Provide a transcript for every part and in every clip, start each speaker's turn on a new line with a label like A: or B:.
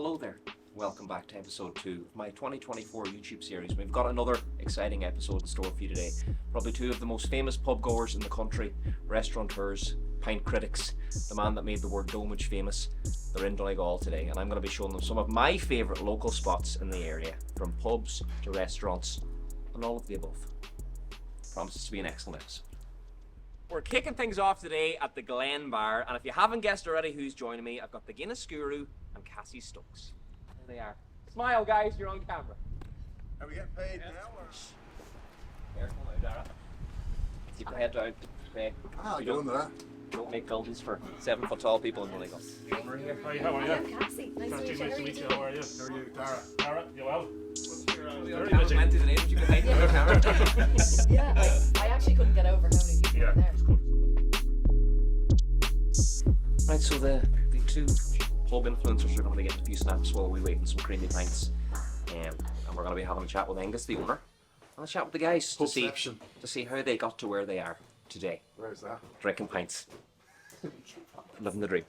A: Hello there. Welcome back to episode 2 of my 2024 YouTube series. We've got another exciting episode in store for you today. Probably two of the most famous pub goers in the country, restaurateurs, pint critics, the man that made the word domage famous. They're in Donegal today, and I'm going to be showing them some of my favourite local spots in the area, from pubs to restaurants and all of the above. Promises to be an excellent episode. We're kicking things off today at the Glen Bar, and if you haven't guessed already who's joining me, I've got the Guinness Guru and Cassie Stokes. There they are. Smile, guys, you're on camera.
B: Are we getting paid now or?
A: Careful now, Dara. Keep your head down. Okay.
B: You doing that?
A: Don't make films for 7 foot tall people in Donegal.
C: Hi, how are you?
D: I'm Cassie. Nice to meet you.
C: Nice to meet you. How are you?
B: How are you, Tara?
C: Tara, you well?
A: Very busy. Went to the name, but you can hide the camera.
D: Yeah, I actually couldn't get over how many people
C: Yeah,
D: were there.
C: it's good.
A: Right, so the two pub influencers are going to be getting a few snaps while we wait in some creamy pints. And we're going to be having a chat with Angus, the owner, and a chat with the guys to see how they got to where they are today.
B: Where's that?
A: Drinking pints. Living the dream.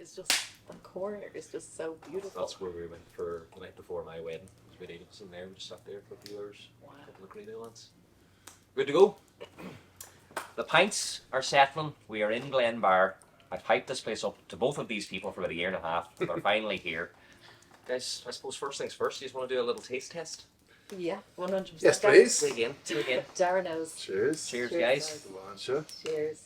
D: It's just, the corner is just so beautiful.
A: That's where we went for the night before my wedding. We had us in there, we just sat there for a few hours.
D: Wow.
A: A couple of great ones. Good to go. The pints are settling. We are in Glen Bar. I've hyped this place up to both of these people for about a year and a half. They're finally here. Guys, I suppose first things first, you just want to do a little taste test?
D: Yeah, 100%.
B: Yes, please.
A: Say again, say again.
D: Dara knows.
B: Cheers.
A: Cheers,
D: Cheers,
A: guys.
D: guys.
B: Come on, sure.
D: Cheers.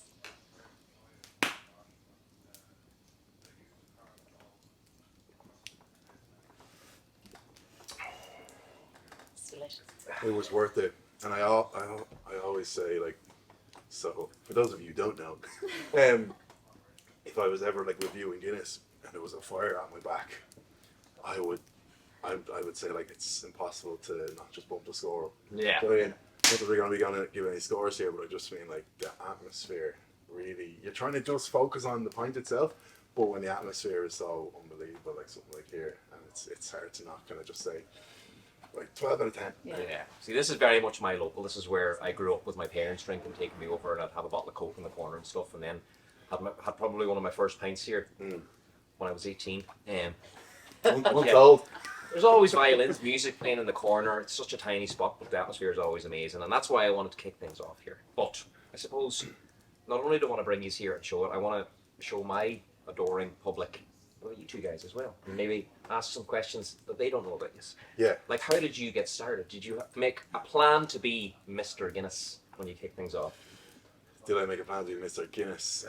D: It's delicious.
B: It was worth it. And I always say, like, so for those of you who don't know, if I was ever like reviewing Guinness and there was a fire at my back, I would say like it's impossible to not just bump the score up.
A: Yeah.
B: I mean, not that we're going to give any scores here, but I just mean like the atmosphere. Really, you're trying to just focus on the pint itself, but when the atmosphere is so unbelievable, like something like here, and it's hard to not kind of just say like 12 out of 10.
D: Yeah.
A: Yeah. See, this is very much my local. This is where I grew up with my parents drinking, taking me over, and I'd have a bottle of Coke in the corner and stuff, and then had probably one of my first pints here when I was 18.
B: Once
A: Yeah.
B: old.
A: There's always violins, music playing in the corner. It's such a tiny spot, but the atmosphere is always amazing, and that's why I wanted to kick things off here. But I suppose not only do I want to bring you here and show it, I want to show my adoring public, well, you two guys as well, and maybe ask some questions that they don't know about you.
B: Yeah.
A: Like, how did you get started? Did you make a plan to be Mr. Guinness when you kick things off?
B: Did I make a plan to be Mr. Guinness?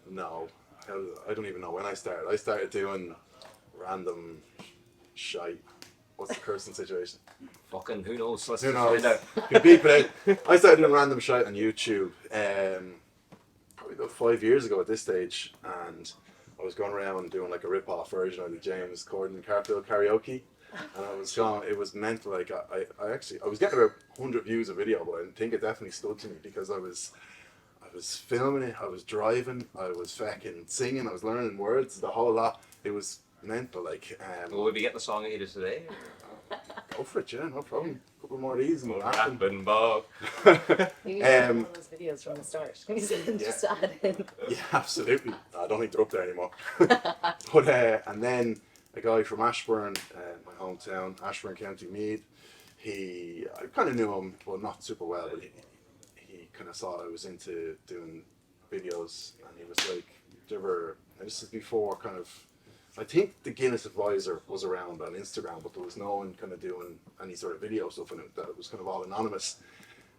B: No. I don't even know when I started. I started doing random shite. What's the cursing situation?
A: Fucking who knows? Let's
B: Who
A: just
B: knows?
A: find out.
B: You beep it out. I started doing random shite on YouTube probably about 5 years ago at this stage, and I was going around doing like a rip-off version of the James Corden Carfield karaoke, and it was mental. Like I was getting about 100 views a video, but I think it definitely stood to me because I was filming it, I was driving, I was fucking singing, I was learning words, the whole lot. It was mental. Like
A: Will we be getting the song ahead today?
B: go for it, yeah, no problem. A couple more of these and we'll happen.
A: Rapping Bob.
D: You need to have one of those videos from the start. Just add in.
B: Yeah, absolutely. I don't think they're up there anymore. But and then a guy from Ashburn, my hometown, Ashburn, County Meath. I kind of knew him, but not super well. But he kind of saw I was into doing videos, and he was like, "Do you ever?" And this is before kind of. I think the Guinness Advisor was around on Instagram, but there was no one kind of doing any sort of video stuff in it. That it was kind of all anonymous.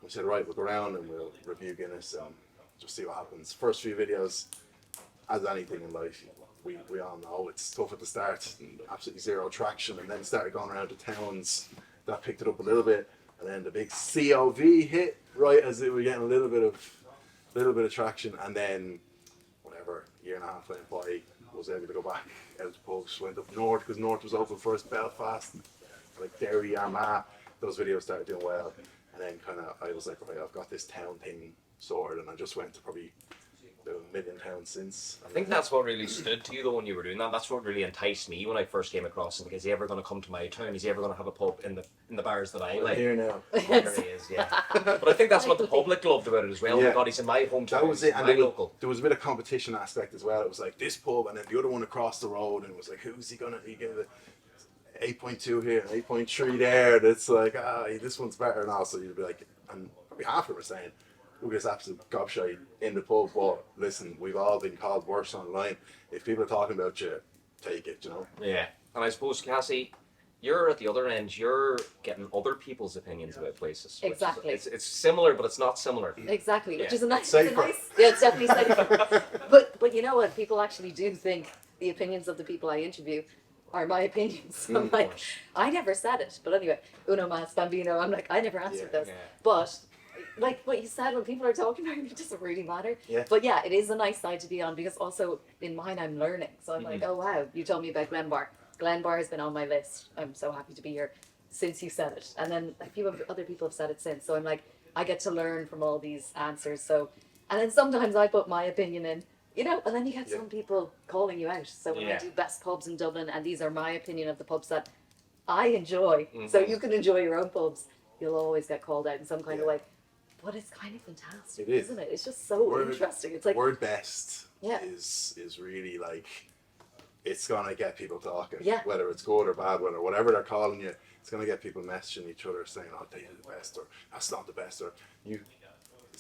B: We said, right, we'll go around and we'll review Guinness and just see what happens. First few videos, as anything in life, we all know it's tough at the start, and absolutely zero traction, and then started going around to towns. That picked it up a little bit, and then the big COV hit right as it was getting a little bit of traction, and then whatever, year and a half went by, was able to go back out to pubs, went up north because north was open first, Belfast, like Derry, Armagh. Those videos started doing well, and then kind of I was like, right, I've got this town thing sorted, and I just went to probably about £1 million since.
A: I think that's what really stood to you though when you were doing that. That's what really enticed me when I first came across him. Is he ever going to come to my town? Is he ever going to have a pub in the bars that I like?
B: Here now.
A: There he is, yeah. But I think that's what the public loved about it as well. Oh
B: Yeah.
A: my God, he's in my hometown.
B: That was it, and
A: my
B: there was,
A: local.
B: there was a bit of competition aspect as well. It was like this pub, and then the other one across the road, and it was like, who's he gonna? He gave it 8.2 here, and 8.3 there. And it's like, this one's better now. So you'd be like, and probably half of them were saying, look at this absolute gobshite in the pub. But listen, we've all been called worse online. If people are talking about you, take it, you know.
A: Yeah, and I suppose Cassie, you're at the other end. You're getting other people's opinions about places. which is-
D: Exactly.
A: It's similar, but it's not similar.
D: Exactly, which
A: Yeah.
D: is a nice,
B: Safer.
D: yeah, it's definitely safer. but you know what? People actually do think the opinions of the people I interview are my opinions. So I'm like, I never said it. But anyway, uno mas bambino. I'm like, I never answered
B: Yeah.
D: those.
A: Yeah.
D: But like what you said, when people are talking about me, it doesn't really matter.
B: Yeah.
D: But yeah, it is a nice side to be on because also in mine I'm learning. So I'm like,
A: Mhm.
D: oh wow, you told me about Glenbar. Glenbar has been on my list. I'm so happy to be here since you said it. And then a few other people have said it since. So I'm like, I get to learn from all these answers. So, and then sometimes I put my opinion in, you know, and then you get
B: Yeah.
D: some people calling you out. So when
A: Yeah.
D: I do best pubs in Dublin, and these are my opinion of the pubs that I enjoy, so
A: Mhm.
D: you can enjoy your own pubs, you'll always get called out in some kind of
B: Yeah.
D: way. But it's kind of fantastic,
B: It is.
D: isn't it? It's just so
B: Word-
D: interesting. It's like,
B: Word best
D: Yeah.
B: is really like, it's gonna get people talking.
D: Yeah.
B: Whether it's good or bad, whatever they're calling you, it's gonna get people messaging each other saying, "Oh, they are the best," or "That's not the best," or "You,"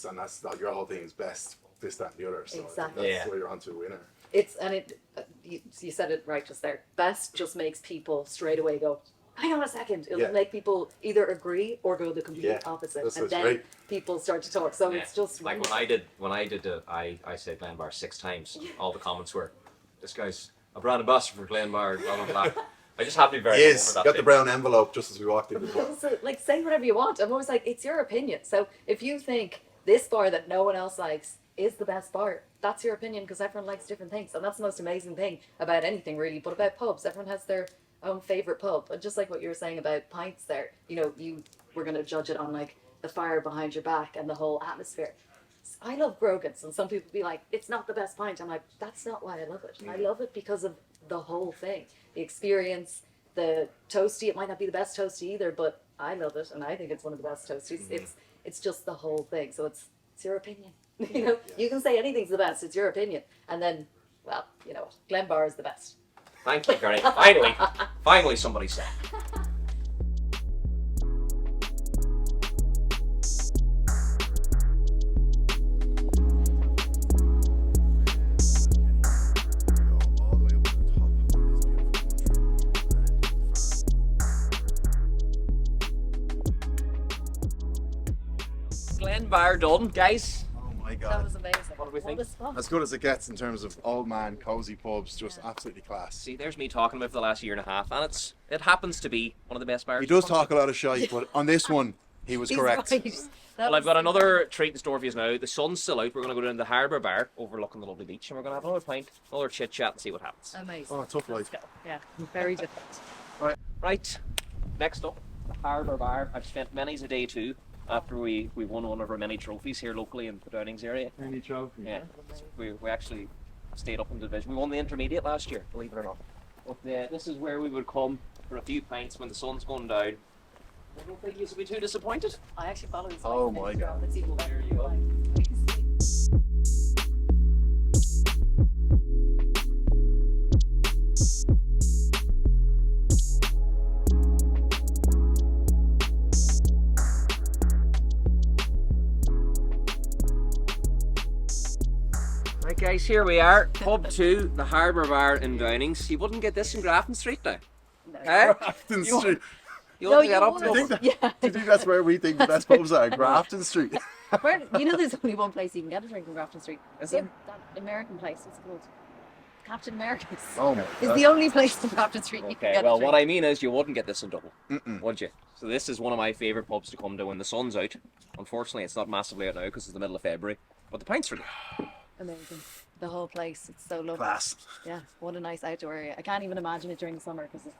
B: and that's not your whole thing is best. This, that, and the other. So I think
D: Exactly.
B: that's
A: Yeah.
B: where you're onto a winner.
D: it's, and it, you said it right just there. Best just makes people straight away go, hang on a second. It'll
B: Yeah.
D: make people either agree or go the complete
B: Yeah.
D: opposite.
B: That's
D: And
B: what's
D: then
B: great.
D: people start to talk. So
A: Yeah.
D: it's just
A: Like when I did I said Glenbar 6 times. All the comments were, "This guy's a brand ambassador for Glenbar." Blah blah blah. I just have to be very
B: He
A: humble
B: is.
A: for that
B: Got the
A: thing.
B: brown envelope just as we walked in the door.
D: Also, like, say whatever you want. I'm always like, it's your opinion. So if you think this bar that no one else likes is the best bar, that's your opinion because everyone likes different things. And that's the most amazing thing about anything, really. But about pubs, everyone has their own favourite pub. And just like what you were saying about pints there, you know, you were going to judge it on, like, the fire behind your back and the whole atmosphere. I love Brogan's, and some people be like, it's not the best pint. I'm like, that's not why I love it. I love it because of the whole thing, the experience, the toasty. It might not be the best toasty either, but I love it, and I think it's one of the best toasties. It's just the whole thing. So it's your opinion. You know, you can say anything's the best. It's your opinion, and then, well, you know what, Glenbar is the best.
A: Thank you, Gary. Finally somebody said.
B: All the way up to the top of this beautiful country.
A: Glenbar done, guys.
B: Oh my
D: That
B: god.
D: was amazing.
A: What do we think?
D: What a spot.
B: As good as it gets in terms of old man cozy pubs, just absolutely class.
A: See, there's me talking about for the last year and a half, and it happens to be one of the best bars.
B: He does talk a lot of shite, but on this one, he was
D: He's
B: correct.
D: right. That
A: Well, I've
D: was-
A: got another treat in store for you now. The sun's still out. We're going to go down to the Harbour Bar overlooking the lovely beach, and we're going to have another pint, another chit chat, and see what happens.
D: Amazing.
B: Oh, tough life.
D: Let's go. Yeah, very different.
A: Right, next up, the Harbour Bar. I've spent many's a day too after we won one of our many trophies here locally in the Downings area.
B: Any trophy?
A: Yeah, we actually stayed up in the division. We won the intermediate last year, believe it or not. But this is where we would come for a few pints when the sun's going down. I don't think you should be too disappointed.
D: I actually follow his
B: Oh
D: life
B: my
D: Instagram.
B: God.
D: It's even better.
A: There you go.
D: Like,
A: Right guys, here we are, pub 2, the Harbour Bar in Downings. You wouldn't get this in Grafton Street now.
D: no.
A: Eh?
B: Grafton
A: You-
B: Street.
A: You
D: No,
A: wouldn't get
D: you
A: up to
D: wouldn't.
A: it.
D: Yeah.
B: Do you think that's where we think the best pubs are? Grafton Street.
D: Where, you know, there's only one place you can get a drink in Grafton Street.
A: Is
D: Yeah,
A: there?
D: that American place. What's it called? Captain America's.
B: Oh my
D: Is
B: god.
D: the only place in Grafton Street you can
A: Okay,
D: get
A: well
D: a drink.
A: what I mean is you wouldn't get this in Dublin,
B: Mm-mm.
A: would you? So this is one of my favourite pubs to come to when the sun's out. Unfortunately it's not massively out now because it's the middle of February, but the pints are good.
D: Amazing. The whole place. It's so lovely.
B: Class.
D: Yeah, what a nice outdoor area. I can't even imagine it during the summer because it's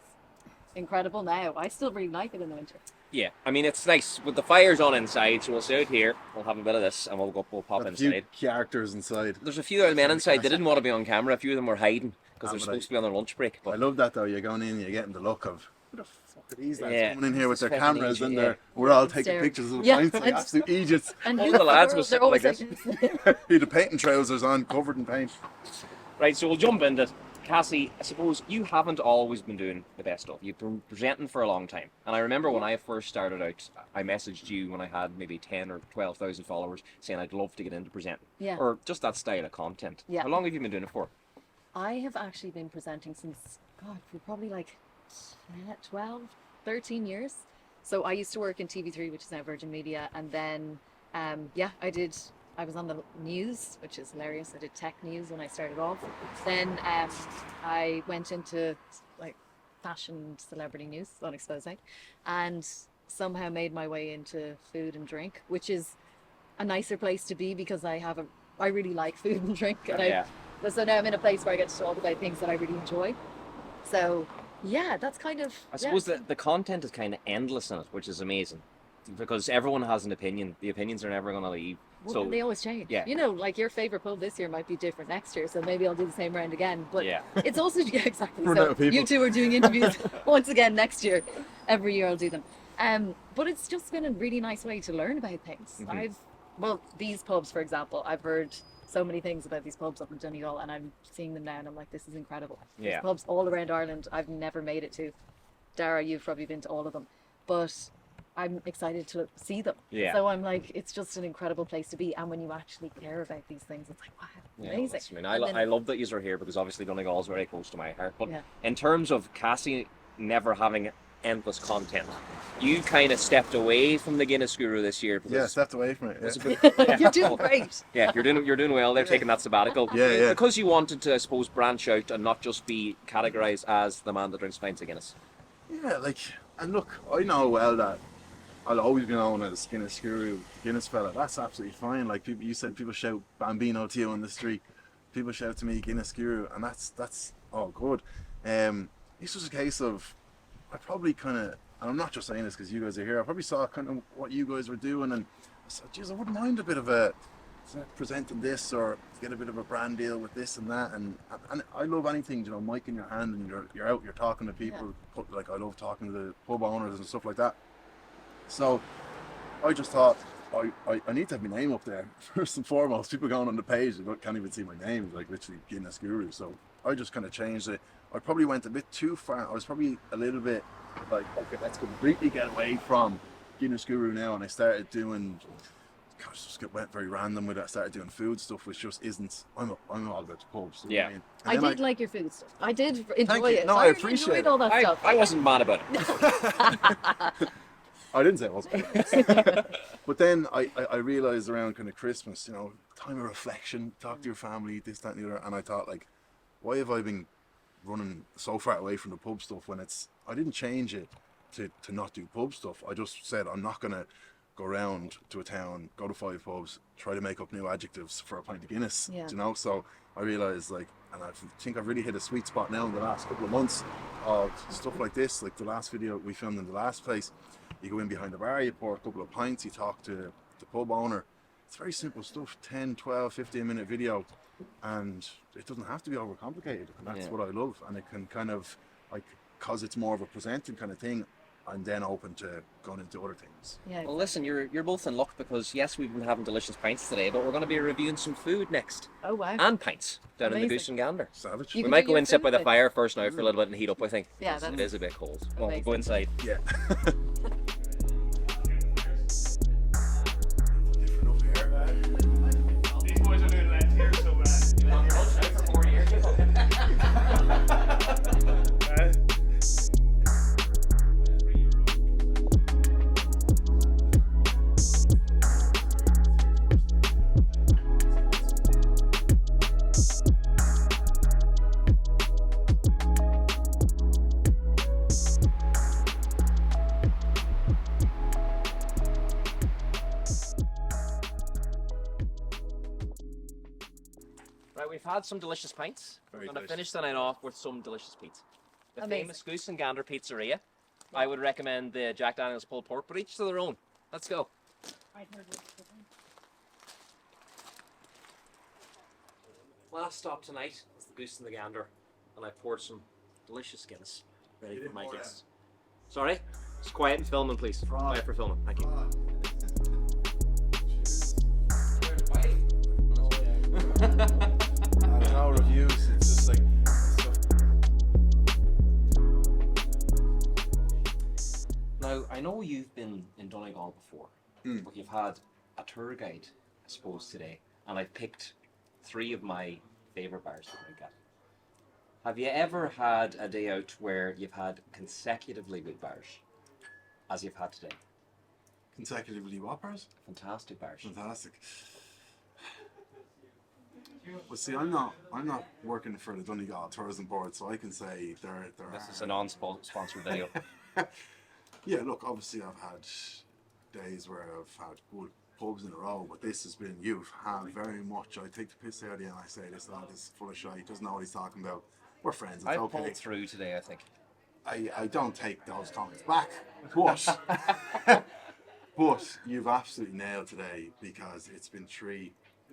D: incredible now. I still really like it in the winter.
A: Yeah, I mean it's nice with the fires on inside, so we'll sit out here. We'll have a bit of this, and we'll pop
B: A few
A: inside.
B: characters inside.
A: There's a few old men inside. They didn't want to be on camera. A few of them were hiding because they're
B: but
A: supposed to be on their lunch break.
B: I
A: But
B: love that though. You're going in, you're getting the look of who the fuck are these lads
A: Yeah.
B: coming in here with their
A: Fucking
B: cameras
A: Egypt,
B: and
A: yeah.
B: we're all taking
D: Staring.
B: pictures of the
D: Yeah,
B: pints like
D: and-
B: absolute Egypts.
D: And
A: All
D: who
A: the
D: the
A: lads
D: girls,
A: was
D: they're
A: sitting like
D: always this.
B: He had the painting trousers on, covered in paint.
A: right, so we'll jump into it. Cassie, I suppose you haven't always been doing the best stuff. You've been presenting for a long time. And I remember when I first started out, I messaged you when I had maybe 10 or 12,000 followers saying I'd love to get into presenting.
D: Yeah.
A: Or just that style of content.
D: Yeah.
A: How long have you been doing it for?
D: I have actually been presenting since, God, for probably like 12, 13 years. So I used to work in TV3, which is now Virgin Media. And then, I was on the news, which is hilarious. I did tech news when I started off. Then I went into like fashion celebrity news on Exposé and somehow made my way into food and drink, which is a nicer place to be because I really like food and drink. And
A: Yeah.
D: so now I'm in a place where I get to talk about things that I really enjoy. So yeah, that's kind of.
A: I suppose that the content is kind of endless in it, which is amazing. Because everyone has an opinion. The opinions are never going to leave.
D: Well,
A: So
D: and they always change.
A: yeah.
D: You know, like your favorite pub this year might be different next year, so maybe I'll do the same round again. But
A: Yeah.
D: it's also exactly.
B: Run out
D: So
B: of people.
D: you two are doing interviews once again next year. Every year I'll do them. But it's just been a really nice way to learn about things.
A: Mhm.
D: These pubs, for example, I've heard so many things about these pubs up in Donegal, and I'm seeing them now, and I'm like, this is incredible.
A: Yeah.
D: There's pubs all around Ireland I've never made it to. Dara, you've probably been to all of them, but I'm excited to see them.
A: Yeah.
D: So I'm like, it's just an incredible place to be, and when you actually care about these things, it's like, wow,
A: Yeah,
D: amazing.
A: that's- I mean,
D: And then-
A: I love that you're here because obviously Donegal is very close to my heart. But
D: Yeah.
A: in terms of Cassie never having endless content, you kind of stepped away from the Guinness Guru this year. Because
B: Yeah, stepped away from it.
A: it's a
B: Yeah.
A: bit-
D: You're doing great.
A: Yeah, you're doing well. They're taking that sabbatical.
B: Yeah, yeah.
A: Because you wanted to, I suppose, branch out and not just be categorized as the man that drinks pints of Guinness.
B: Yeah, like, and look, I know well that I'll always be known as Guinness Guru, Guinness fella. That's absolutely fine. Like people, you said people shout Bambino to you on the street. People shout to me Guinness Guru, and that's all good. This was a case of I probably kind of, and I'm not just saying this because you guys are here. I probably saw kind of what you guys were doing, and I said, geez, I wouldn't mind a bit of a presenting this or get a bit of a brand deal with this and that. And I love anything, you know, mic in your hand and you're out, you're talking to people. Like I love talking to the pub owners and stuff like that. So I just thought I need to have my name up there first and foremost. People going on the page, they can't even see my name, like literally Guinness Guru. So I just kind of changed it. I probably went a bit too far. I was probably a little bit like, okay, let's completely get away from Guinness Guru now. And I started doing, gosh, just went very random with it. I started doing food stuff, which just isn't. I'm all about the pubs. You know what I mean?
D: I
B: And then
D: did like your food stuff. I did enjoy
B: you.
D: it.
B: No,
D: So
B: I
D: really
B: appreciate
D: enjoyed all that stuff.
A: I wasn't mad about it.
B: I didn't say it was. But then I realized around kind of Christmas, you know, time of reflection, talk to your family, this, that, and the other. And I thought, like, why have I been running so far away from the pub stuff when I didn't change it to not do pub stuff. I just said, I'm not going to go around to a town, go to 5 pubs, try to make up new adjectives for a pint of Guinness,
D: Yeah.
B: you know? So I realized, like, and I think I've really hit a sweet spot now in the last couple of months of stuff like this. Like the last video we filmed in the last place, you go in behind the bar, you pour a couple of pints, you talk to the pub owner. It's very simple stuff, 10, 12, 15-minute video, and it doesn't have to be overcomplicated, and that's
A: Yeah.
B: what I love. And it can kind of, like, because it's more of a presenting kind of thing, I'm then open to going into other things.
D: Yeah.
A: Well, listen, you're both in luck because yes, we've been having delicious pints today, but we're going to be reviewing some food next
D: Oh wow.
A: and pints down in the
D: Amazing.
A: Goose and Gander.
B: Savage.
D: You
A: We
D: can
A: might
D: do
A: go
D: your
A: in, sit by the
D: food,
A: fire first now for a little bit and heat up. I think.
D: Yeah,
A: It
D: that's
A: is a bit cold. Well, we'll
D: amazing.
A: go inside.
B: Yeah.
C: These boys are doing Lent here, so
A: Right, we've had some delicious pints.
B: Very
A: We're going to
B: delicious.
A: finish the night off with some delicious pizza. the
D: Amazing.
A: famous Goose and Gander Pizzeria. I would recommend the Jack Daniel's pulled pork, but each to their own. Let's go. Last stop tonight is the Goose and the Gander, and I poured some delicious Guinness ready for my guests. Sorry? Just quiet and filming, please. Quiet for filming. Thank you.
B: No reviews. It's just like.
A: Now, I know you've been in Donegal before, but you've had a tour guide, I suppose, today, and I've picked 3 of my favourite bars to drink at. Have you ever had a day out where you've had consecutively good bars, as you've had today?
B: Consecutively whoppers?
A: Fantastic bars.
B: Fantastic. Well, see, I'm not working for the Donegal Tourism Board, so I can say there
A: This
B: are.
A: is a non-sponsored video.
B: Yeah, look, obviously I've had days where I've had good pubs in a row, but this has been, you've had very much, I take the piss out of you and I say this lad is full of shit, he doesn't know what he's talking about. We're friends, it's
A: I
B: okay.
A: pulled through today, I think.
B: I don't take those comments back, but but you've absolutely nailed today because it's been 3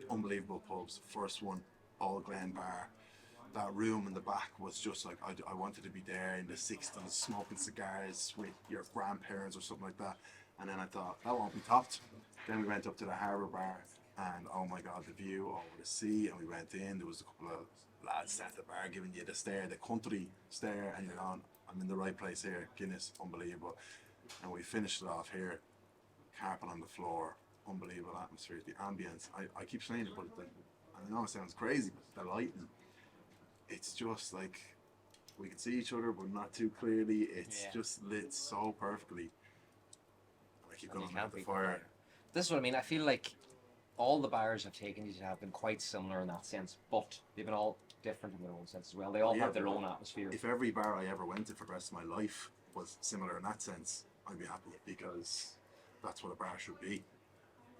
B: unbelievable pubs. First one, All Glen Bar. That room in the back was just like I wanted to be there in the 60s, smoking cigars with your grandparents or something like that. And then I thought that won't be topped. Then we went up to the Harbour Bar, and oh my God, the view over the sea. And we went in. There was a couple of lads at the bar giving you the stare, the country stare, and you're on. I'm in the right place here. Guinness, unbelievable. And we finished it off here. Carpet on the floor, unbelievable atmosphere. The ambience. I keep saying it, but I know it sounds crazy, but the lighting. It's just like we can see each other, but not too clearly. It's just lit so perfectly. I keep going at the fire.
A: This is what I mean. I feel like all the bars I've taken you to have been quite similar in that sense, but they've been all different in their own sense as well. They all have their own atmosphere.
B: If every bar I ever went to for the rest of my life was similar in that sense, I'd be happy because that's what a bar should be.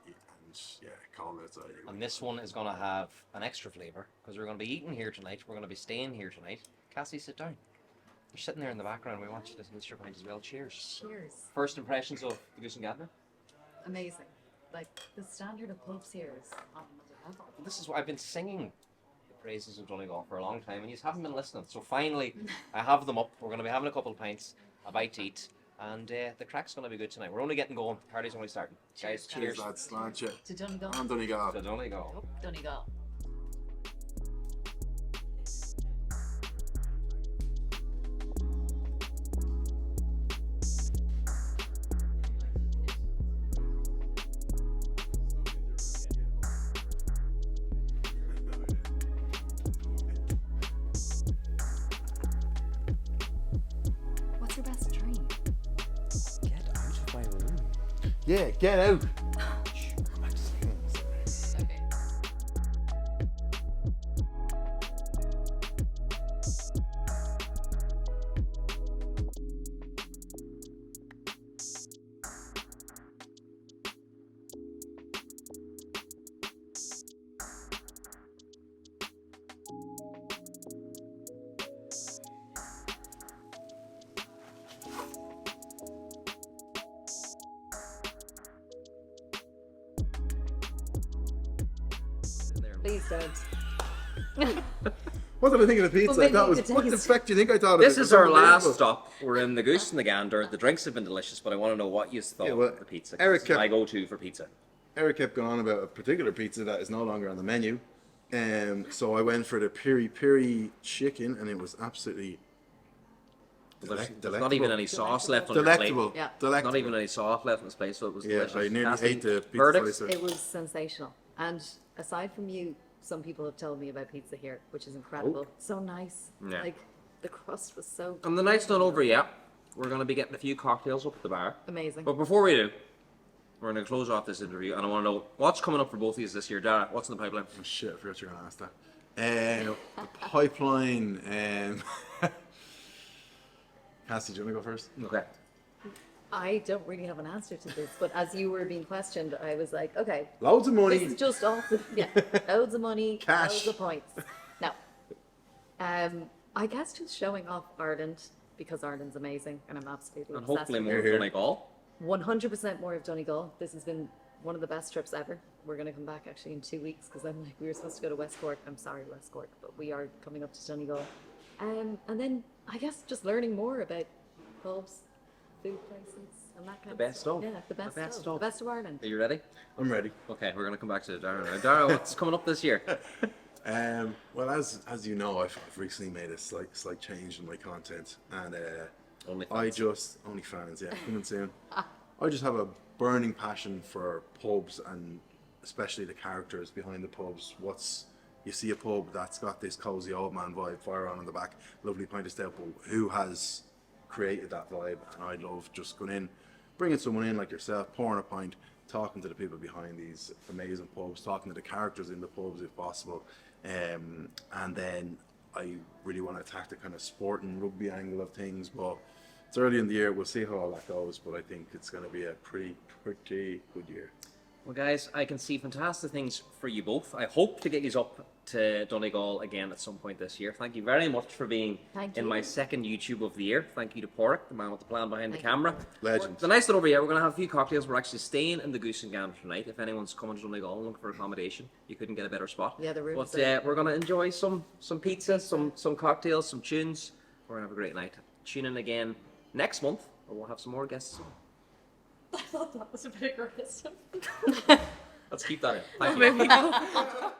B: And yeah, cold outside.
A: And this one is going to have an extra flavour because we're going to be eating here tonight. We're going to be staying here tonight. Cassie, sit down. You're sitting there in the background. We want you to list your pint as well. Cheers.
D: Cheers.
A: First impressions of the Goose and Gander?
D: Amazing. Like the standard of pubs here is on another level.
A: This is why I've been singing the praises of Donegal for a long time and you haven't been listening. So finally, I have them up. We're going to be having a couple of pints, a bite to eat, and the crack's going to be good tonight. We're only getting going. Party's only starting. Guys, cheers.
B: Lads, slant you.
D: To Donegal.
B: I'm Donegal.
A: To Donegal.
D: Oh, Donegal. What's your best drink?
A: Get out of my room.
B: Yeah, get out.
D: Okay. Please don't.
B: What did I think of the pizza?
D: Well,
B: I thought it was,
D: maybe you
B: what
D: could
B: the
D: taste-
B: fuck do you think I thought of
A: This
B: it?
A: is
B: It's
A: our last
B: unbelievable.
A: stop. We're in the Goose and the Gander. The drinks have been delicious, but I want to know what you thought
B: Yeah, well,
A: of the pizza.
B: Eric
A: This is
B: kept-
A: my go-to for pizza.
B: Eric kept going on about a particular pizza that is no longer on the menu. So I went for the piri piri chicken, and it was absolutely
A: There's not even any sauce left on the
B: delectable.
A: plate.
D: Yeah.
B: Delectable.
A: Not even any sauce left in this place, so it was
B: Yeah,
A: delicious.
B: I nearly
A: Cassie,
B: ate the pizza
A: verdict?
B: slice.
D: It was sensational. And aside from you, some people have told me about pizza here, which is incredible. So nice.
A: Yeah.
D: Like the crust was so
A: And the night's not over yet. We're going to be getting a few cocktails up at the bar.
D: amazing.
A: But before we do, we're going to close off this interview, and I want to know what's coming up for both of you this year. Dara, what's in the pipeline?
B: Oh, shit, I forgot you were going to ask that. The pipeline. Cassie, do you want to go first?
A: Okay.
D: I don't really have an answer to this, but as you were being questioned, I was like, okay,
B: Loads of money.
D: this is just off the loads of money,
B: Cash.
D: loads of points. No. I guess just showing off Ireland because Ireland's amazing and I'm absolutely
A: And
D: obsessed
A: hopefully
D: with
A: more of
B: Here, here.
A: Donegal.
D: 100% more of Donegal. This has been one of the best trips ever. We're going to come back actually in 2 weeks because I'm like, we were supposed to go to West Cork. I'm sorry, West Cork, but we are coming up to Donegal. And then I guess just learning more about pubs, food places, and that kind
A: The
D: of
A: best
D: stuff.
A: of.
D: Yeah, the best,
A: The best
D: of.
A: of.
D: The best of Ireland.
A: Are you ready?
B: I'm ready.
A: Okay, we're going to come back to Dara now. Dara, what's coming up this year?
B: Well, as you know, I've recently made a slight change in my content, and OnlyFans, yeah, coming soon. I just have a burning passion for pubs and especially the characters behind the pubs. You see a pub that's got this cozy old man vibe, fire on in the back, lovely pint of stout, but who has created that vibe? And I love just going in, bringing someone in like yourself, pouring a pint, talking to the people behind these amazing pubs, talking to the characters in the pubs if possible. And then I really want to attack the kind of sport and rugby angle of things, but it's early in the year. We'll see how all that goes, but I think it's going to be a pretty good year.
A: Well, guys, I can see fantastic things for you both. I hope to get you up to Donegal again at some point this year. Thank you very much for being
D: Thank
A: in
D: you.
A: my second YouTube of the year. Thank you to Porrick, the man with the plan behind
D: Thank
A: the camera.
B: Legend.
A: The nice thing over here, we're going to have a few cocktails. We're actually staying in the Goose and Gander tonight. If anyone's coming to Donegal looking for accommodation, you couldn't get a better spot.
D: Yeah, the rooms
A: But we're going to enjoy some pizza, some cocktails, some tunes. We're going to have a great night. Tune in again next month, or we'll have some more guests on.
E: I thought that was a bit aggressive.
A: Let's keep that in. Thank
E: Oh,
A: you.
E: maybe.